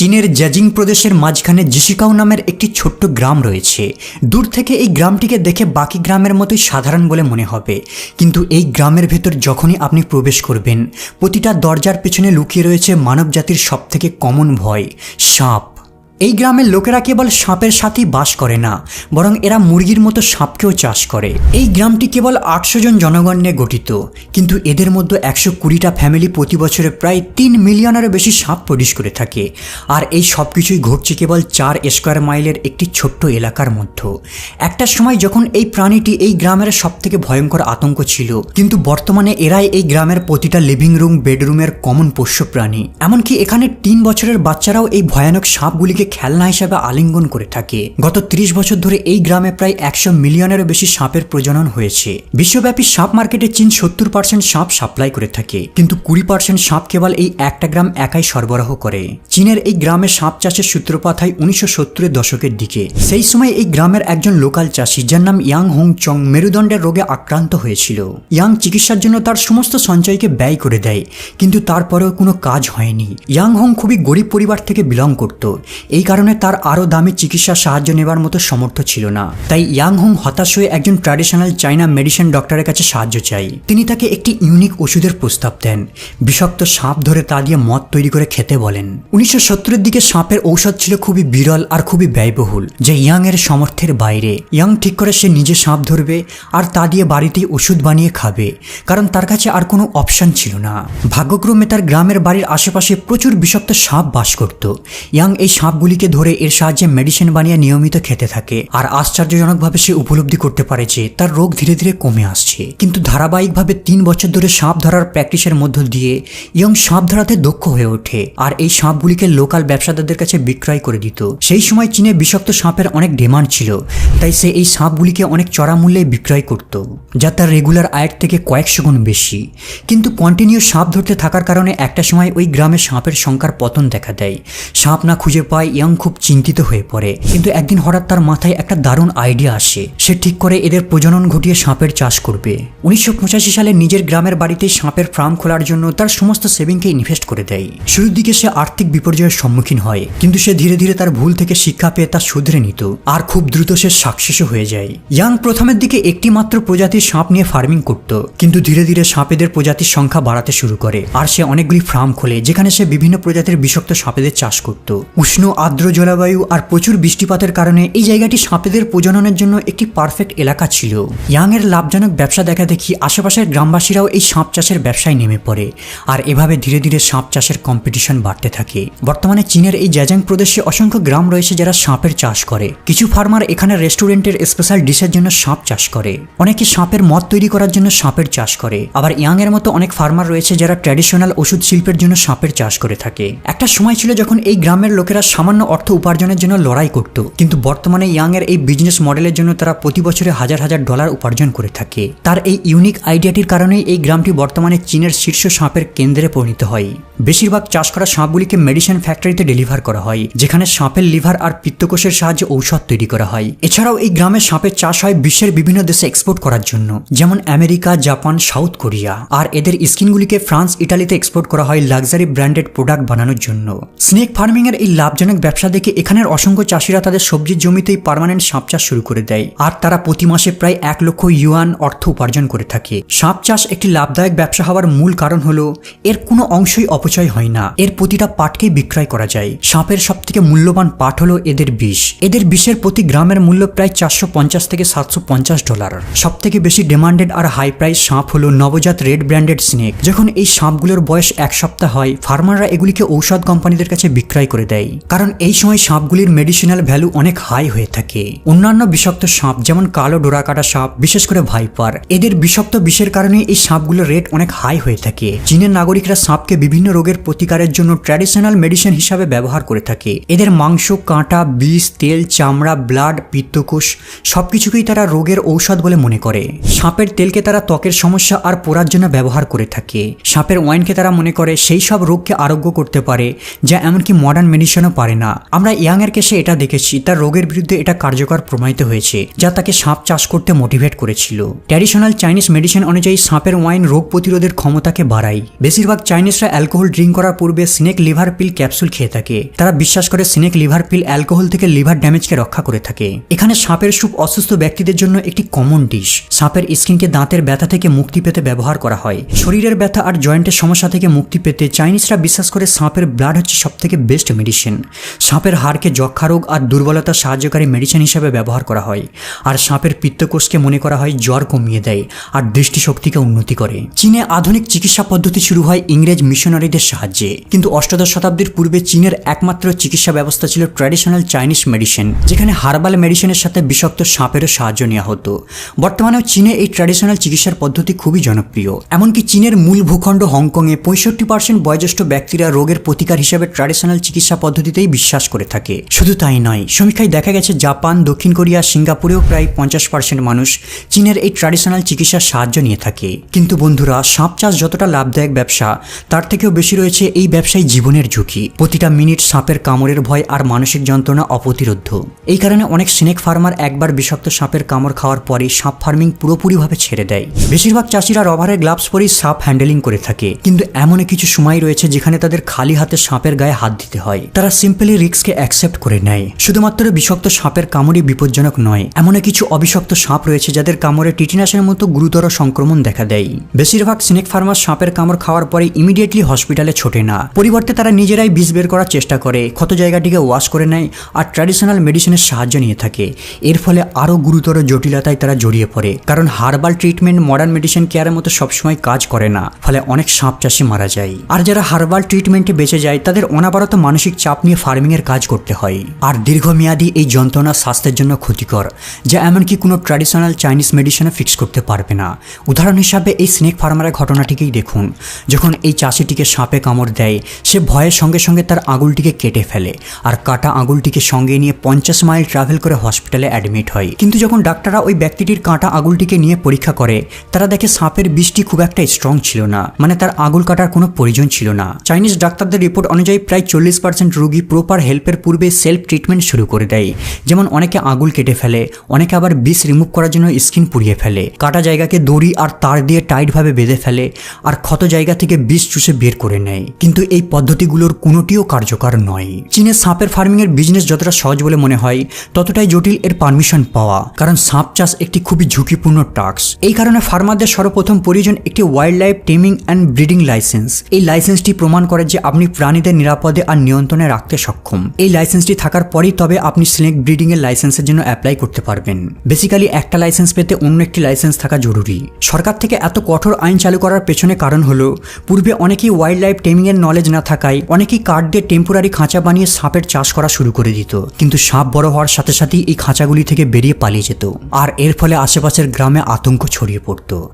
চীনের জেজিং প্রদেশের মাঝখানে জিশিকাও নামের একটি ছোট্ট গ্রাম রয়েছে। দূর থেকে এই গ্রামটিকে দেখে বাকি গ্রামের মতোই সাধারণ বলে মনে হবে, কিন্তু এই গ্রামের ভেতর যখনই আপনি প্রবেশ করবেন, প্রতিটা দরজার পেছনে লুকিয়ে রয়েছে মানবজাতির সবথেকে কমন ভয়, সাপ। এই গ্রামের লোকেরা কেবল সাপের সাথেই বাস করে না, বরং এরা মুরগির মতো সাপকেও চাষ করে। এই গ্রামটি কেবল 800 জন জনগণ নিয়ে গঠিত, কিন্তু এদের মধ্যে 120টা ফ্যামিলি প্রতি বছরে প্রায় 3 মিলিয়নেরও বেশি সাপ প্রডিউস করে থাকে। আর এই সব কিছুই ঘটছে কেবল 4 স্কোয়ার মাইলের একটি ছোট্ট এলাকার মধ্যে। একটা সময় যখন এই প্রাণীটি এই গ্রামের সবথেকে ভয়ঙ্কর আতঙ্ক ছিল, কিন্তু বর্তমানে এরাই এই গ্রামের প্রতিটা লিভিং রুম, বেডরুমের কমন পোষ্য প্রাণী। এমনকি এখানে 3 বছরের বাচ্চারাও এই ভয়ানক সাপগুলিকে খেলনা হিসেবে আলিঙ্গন করে থাকে। গত 30 বছর ধরে এই গ্রামে প্রায় 100 মিলিয়নেরও বেশি সাপের প্রজনন হয়েছে। বিশ্বব্যাপী সাপ মার্কেটে চীন 70% সাপ সাপ্লাই করে থাকে, কিন্তু 20% সাপ কেবল এই একটা গ্রাম একাই সরবরাহ করে। চীনের এই গ্রামে সাপ চাষের সূত্রপাত হয় 1970-এর দশকের দিকে। সেই সময় এই গ্রামের একজন লোকাল চাষি, যার নাম ইয়াং হোং চং, মেরুদণ্ডের রোগে আক্রান্ত হয়েছিল। ইয়াং চিকিৎসার জন্য তার সমস্ত সঞ্চয়কে ব্যয় করে দেয়, কিন্তু তারপরেও কোনো কাজ হয়নি। ইয়াং হোং খুবই গরিব পরিবার থেকে বিলং করত, এই কারণে তার আরও দামি চিকিৎসা সাহায্য নেবার মতো সামর্থ্য ছিল না। তাই ইয়াং হোং হতাশ হয়ে একজন ট্র্যাডিশনাল চাইনা মেডিসিন ডক্টরের কাছে সাহায্য চাই। তিনি তাকে একটি ইউনিক ওষুধের প্রস্তাব দেন। বিষাক্ত সাপ ধরে তা দিয়ে মদ তৈরি করে খেতে বলেন। 1970-এর দিকে সাপের ঔষধ ছিল খুবই বিরল আর খুবই ব্যয়বহুল, যা ইয়াং এর সামর্থ্যের বাইরে। ইয়াং ঠিক করে সে নিজে সাপ ধরবে আর তা দিয়ে বাড়িতেই ওষুধ বানিয়ে খাবে, কারণ তার কাছে আর কোনো অপশন ছিল না। ভাগ্যক্রমে তার গ্রামের বাড়ির আশেপাশে প্রচুর বিষাক্ত সাপ বাস করত। ইয়াং এই সাপগুলিকে ধরে এর সাহায্যে মেডিসিন বানিয়ে নিয়মিত খেতে থাকে, আর আশ্চর্যজনকভাবে সে উপলব্ধি করতে পারে যে তার রোগ ধীরে ধীরে কমে আসছে। কিন্তু ধারাবাহিকভাবে 3 বছর ধরে সাপ ধরার প্র্যাকটিসের মধ্য দিয়ে ইয়ং সাপ ধরাতে দক্ষ হয়ে ওঠে, আর এই সাপগুলিকে লোকাল ব্যবসাদারদের কাছে বিক্রয় করে দিত। সেই সময় চীনে বিষাক্ত সাপের অনেক ডিমান্ড ছিল, তাই সে এই সাপগুলিকে অনেক চড়া মূল্যে বিক্রয় করত, যা তার রেগুলার আয়ের থেকে কয়েকশো গুণ বেশি। কিন্তু কন্টিনিউ সাপ ধরতে থাকার কারণে একটা সময় ওই গ্রামে সাপের সংখ্যার পতন দেখা দেয়। সাপ না খুঁজে পায়, ইয়াং খুব চিন্তিত হয়ে পড়ে। কিন্তু একদিন হঠাৎ তার মাথায় একটা দারুণ আইডিয়া আসে। সে ঠিক করে এদের প্রজনন ঘটিয়ে সাপের চাষ করবে। 1985 সালে নিজের গ্রামের বাড়িতে সাপের ফার্ম খোলার জন্য তার সমস্ত সেভিংকে ইনভেস্ট করে দেয়। শুরুর দিকে সে আর্থিক বিপর্যয়ের সম্মুখীন হয়, কিন্তু সে ধীরে ধীরে তার ভুল থেকে শিক্ষা পেয়ে তা শুধরে নিত, আর খুব দ্রুত সে সাকসেসও হয়ে যায়। ইয়াং প্রথমের দিকে একটি মাত্র প্রজাতির সাপ নিয়ে ফার্মিং করত, কিন্তু ধীরে ধীরে সাপেদের প্রজাতির সংখ্যা বাড়াতে শুরু করে, আর সে অনেকগুলি ফার্ম খোলে যেখানে সে বিভিন্ন প্রজাতির বিষাক্ত সাপেদের চাষ করত। উষ্ণ আর্দ্র জলবায়ু আর প্রচুর বৃষ্টিপাতের কারণে এই জায়গাটি সাপেদের প্রজননের জন্য একটি পারফেক্ট এলাকা ছিল। ইয়াং এর লাভজনক ব্যবসা দেখা দেখি আশেপাশের গ্রামবাসীরাও এই সাপ চাষের ব্যবসায় নেমে পড়ে, আর এভাবে ধীরে ধীরে সাপ চাষের কম্পিটিশন বাড়তে থাকে। বর্তমানে চীনের এই জেজিং প্রদেশে অসংখ্য গ্রাম রয়েছে যারা সাপের চাষ করে। কিছু ফার্মার এখানে রেস্টুরেন্টের স্পেশাল ডিশের জন্য সাপ চাষ করে, অনেকে সাপের মদ তৈরি করার জন্য সাপের চাষ করে। আবার ইয়াং এর মতো অনেক ফার্মার রয়েছে যারা ট্র্যাডিশনাল ওষুধ শিল্পের জন্য সাপের চাষ করে থাকে। একটা সময় ছিল যখন এই গ্রামের লোকেরা সামান্য অর্থ উপার্জনের জন্য লড়াই করত, কিন্তু বর্তমানে ইয়াং এর এই বিজনেস মডেলের জন্য তারা প্রতি বছরে হাজার হাজার ডলার উপার্জন করে থাকে। তার এই ইউনিক আইডিয়াটির কারণেই এই গ্রামটি বর্তমানে চীনের শীর্ষ সাপের কেন্দ্রে পরিণত হয়। বেশিরভাগ চাষ করা সাপগুলিকে মেডিসিন ফ্যাক্টরিতে ডেলিভার করা হয়, যেখানে সাপের লিভার আর পিত্তকোষের সাহায্যে ঔষধ তৈরি করা হয়। এছাড়াও এই গ্রামে সাপের চাষ হয় বিশ্বের বিভিন্ন দেশে এক্সপোর্ট করার জন্য, যেমন আমেরিকা, জাপান, সাউথ কোরিয়া। আর এদের স্কিনগুলিকে ফ্রান্স, ইটালিতে এক্সপোর্ট করা হয় লাক্সারি ব্র্যান্ডেড প্রোডাক্ট বানানোর জন্য। স্নেক ফার্মিং এর এই লাভজনক ব্যবসা দেখে এখানের অসংখ্য চাষিরা তাদের সবজির জমিতেই পার্মানেন্ট সাপ চাষ শুরু করে দেয়, আর তারা প্রতি মাসে প্রায় 1 লক্ষ ইউয়ান অর্থ উপার্জন করে থাকে। সাপ চাষ একটি লাভদায়ক ব্যবসা হওয়ার মূল কারণ হলো এর কোনো অংশই অপচয় হয় না, এর প্রতিটা পাটকেই বিক্রয় করা যায়। সাপের সবথেকে মূল্যবান পাট হলো এদের বিষ। এদের বিষের প্রতি গ্রামের মূল্য প্রায় 450 থেকে 750 ডলার। সবথেকে বেশি ডিমান্ডেড আর হাই প্রাইস সাপ হলো নবজাত রেড ব্র্যান্ডেড স্নেক। যখন এই সাপগুলোর বয়স 1 সপ্তাহ হয়, ফার্মাররা এগুলিকে ঔষধ কোম্পানিদের কাছে বিক্রয় করে দেয়, কারণ এই সময় সাপগুলির মেডিসিনাল ভ্যালু অনেক হাই হয়ে থাকে। অন্যান্য বিষাক্ত সাপ যেমন কালো ডোরাকাটা সাপ, বিশেষ করে ভাইপার, এদের বিষাক্ত বিষের কারণে এই সাপগুলোর রেট অনেক হাই হয়ে থাকে। চীনের নাগরিকরা সাপকে বিভিন্ন রোগের প্রতিকারের জন্য ট্র্যাডিশনাল মেডিসিন হিসাবে ব্যবহার করে থাকে। এদের মাংস, কাঁটা, বিষ, তেল, চামড়া, ব্লাড, পিত্তকোষ সবকিছুকেই তারা রোগের ঔষধ বলে মনে করে। সাপের তেলকে তারা ত্বকের সমস্যা আর পোড়ার জন্য ব্যবহার করে থাকে। সাপের ওয়াইনকে তারা মনে করে সেই সব রোগকে আরোগ্য করতে পারে, যা এমনকি মডার্ন মেডিসিনও পারে না। না। আমরা ইয়াং এর কেসে এটা দেখেছি, তার রোগের বিরুদ্ধে এটা কার্যকর প্রমাণিত হয়েছে, যা তাকে সাপ চাষ করতে মোটিভেট করেছিল। ট্র্যাডিশনাল চাইনিজ মেডিসিন অনুযায়ী সাপের ওয়াইন রোগ প্রতিরোধের ক্ষমতাকে বাড়ায়। বেশিরভাগ চাইনিজরা অ্যালকোহল ড্রিঙ্ক করার পূর্বে স্নেক লিভার পিল ক্যাপসুল খেয়ে থাকে। তারা বিশ্বাস করে স্নেক লিভার পিল অ্যালকোহল থেকে লিভার ড্যামেজকে রক্ষা করে থাকে। এখানে সাপের স্যুপ অসুস্থ ব্যক্তিদের জন্য একটি কমন ডিশ। সাপের স্কিনকে দাঁতের ব্যথা থেকে মুক্তি পেতে ব্যবহার করা হয়। শরীরের ব্যথা আর জয়েন্টের সমস্যা থেকে মুক্তি পেতে চাইনিজরা বিশ্বাস করে সাপের ব্লাড হচ্ছে সবথেকে বেস্ট মেডিসিন। সাপের হাড়কে যক্ষা রোগ আর দুর্বলতা সাহায্যকারী মেডিসিন হিসেবে ব্যবহার করা হয়। আর সাপের পিত্তকোষকে মনে করা হয় জ্বর কমিয়ে দেয় আর দৃষ্টিশক্তিকে উন্নতি করে। চীনে আধুনিক চিকিৎসা পদ্ধতি শুরু হয় ইংরেজ মিশনারিদের সাহায্যে, কিন্তু অষ্টাদশ শতাব্দীর পূর্বে চীনের একমাত্র চিকিৎসা ব্যবস্থা ছিল ট্র্যাডিশনাল চাইনিজ মেডিসিন, যেখানে হার্বাল মেডিসিনের সাথে বিষাক্ত সাপেরও সাহায্য নেওয়া হতো। বর্তমানেও চীনে এই ট্র্যাডিশনাল চিকিৎসার পদ্ধতি খুবই জনপ্রিয়। এমনকি চীনের মূল ভূখণ্ড হংকংয়ে 65% বয়োজ্যেষ্ঠ ব্যক্তিরা রোগের প্রতিকার হিসেবে ট্র্যাডিশনাল চিকিৎসা পদ্ধতিতেই বিশ্বাস করে থাকে। শুধু তাই নয়, সমীক্ষায় দেখা গেছে জাপান, দক্ষিণ কোরিয়া, সিঙ্গাপুরেও প্রায় 50% মানুষ চীনের এই ট্র্যাডিশনাল চিকিৎসার সাহায্য নিয়ে থাকে। কিন্তু বন্ধুরা, সাপ চাষ যতটা লাভদায়ক ব্যবসা, তার থেকেও বেশি রয়েছে এই ব্যবসায় জীবনের ঝুঁকি। প্রতিটা মিনিট সাপের কামড়ের ভয় আর মানসিক যন্ত্রণা অপ্রতিরোধ্য। এই কারণে অনেক স্নেক ফার্মার একবার বিষাক্ত সাপের কামড় খাওয়ার পরই সাপ ফার্মিং পুরোপুরিভাবে ছেড়ে দেয়। বেশিরভাগ চাষিরা রবারের গ্লাভস পরেই সাপ হ্যান্ডেলিং করে থাকে, কিন্তু এমন কিছু সময় রয়েছে যেখানে তাদের খালি হাতে সাপের গায়ে হাত দিতে হয়। তারা সিম্পলি রিস্ককে অ্যাকসেপ্ট করে নেয়। শুধুমাত্র বিষাক্ত সাপের কামড়ই বিপজ্জনক নয়, এমন কিছু অবিষাক্ত সাপ রয়েছে যাদের কামড়ে টিটেনাসের মতো গুরুতর সংক্রমণ দেখা দেয়। বেশিরভাগ স্নেক ফার্মার সাপের কামড় খাওয়ার পরে ইমিডিয়েটলি হসপিটালে ছোটে না। পরিবর্তে তারা নিজেরাই বিষ বের করার চেষ্টা করে, ক্ষত জায়গাটিকে ওয়াশ করে নেয় আর ট্র্যাডিশনাল মেডিসিনের সাহায্য নিয়ে থাকে। এর ফলে আরও গুরুতর জটিলতায় তারা জড়িয়ে পড়ে, কারণ হার্বাল ট্রিটমেন্ট মডার্ন মেডিসিন কেয়ারের মতো সবসময় কাজ করে না। ফলে অনেক সাপ চাষি মারা যায়। আর যারা হার্বাল ট্রিটমেন্টে বেঁচে যায়, তাদের অনাবরত মানসিক চাপ নিয়ে ফার্মিং এর কাজ করতে হয়। আর দীর্ঘমেয়াদী এই যন্ত্রণা স্বাস্থ্যের জন্য ক্ষতিকর, যা এমনকি কোনো ট্র্যাডিশনাল চাইনিজ মেডিসিনে ফিক্স করতে পারবে না। উদাহরণ হিসাবে এই স্নেক ফার্মারের ঘটনাটিকেই দেখুন। যখন এই চাষিটিকে সাপে কামড় দেয়, সে ভয়ের সঙ্গে সঙ্গে তার আঙুলটিকে কেটে ফেলে আর কাটা আঙুলটিকে সঙ্গে নিয়ে 50 মাইল ট্রাভেল করে হসপিটালে অ্যাডমিট হয়। কিন্তু যখন ডাক্তাররা ওই ব্যক্তিটির কাটা আঙুলটিকে নিয়ে পরীক্ষা করে, তারা দেখে সাপের বিষটি খুব একটা স্ট্রং ছিল না, মানে তার আঙুল কাটার কোনো প্রয়োজন ছিল না। চাইনিজ ডাক্তারদের রিপোর্ট অনুযায়ী প্রায় 40% রোগী প্রপার হেল্পের পূর্বে সেলফ ট্রিটমেন্ট শুরু করে দেয়। যেমন অনেকে আঙুল কেটে ফেলে, অনেকে আবার বিষ রিমুভ করার জন্য স্কিন পুড়িয়ে ফেলে, কাটা জায়গাকে দড়ি আর তার দিয়ে টাইটভাবে বেঁধে ফেলে আর ক্ষত জায়গা থেকে বিষ চুষে বের করে নেয়। কিন্তু এই পদ্ধতিগুলোর কোনোটিও কার্যকর নয়। চীনে সাপের ফার্মিং এর বিজনেস যতটা সহজ বলে মনে হয়, ততটাই জটিল এর পারমিশন পাওয়া, কারণ সাপ চাষ একটি খুবই ঝুঁকিপূর্ণ টাস্ক। এই কারণে ফার্মারদের সর্বপ্রথম প্রয়োজন একটি wild life taming and breeding licence. এই লাইসেন্সটি প্রমাণ করে যে আপনি প্রাণীদের নিরাপদে আর নিয়ন্ত্রণে রাখতে সক্ষম। এই লাইসেন্সটি থাকার পরেই তবে আপনি স্নেক ব্রিডিং এর লাইসেন্সের জন্য অ্যাপ্লাই করতে পারবেন। বেসিক্যালি একটা লাইসেন্স পেতে অন্য একটি লাইসেন্স থাকা জরুরি। সরকার থেকে এত কঠোর আইন চালু করার পেছনে কারণ হলো, পূর্বে অনেকেই ওয়াইল্ড লাইফ টেমিং এর নলেজ না থাকায় অনেকেই কাঠ দিয়ে টেম্পোরারি খাঁচা বানিয়ে সাপের চাষ করা শুরু করে দিত। কিন্তু সাপ বড় হওয়ার সাথে সাথেই এই খাঁচাগুলি থেকে বেরিয়ে পালিয়ে যেত, আর এর ফলে আশেপাশের গ্রামে আতঙ্ক ছড়িয়ে পড়তো।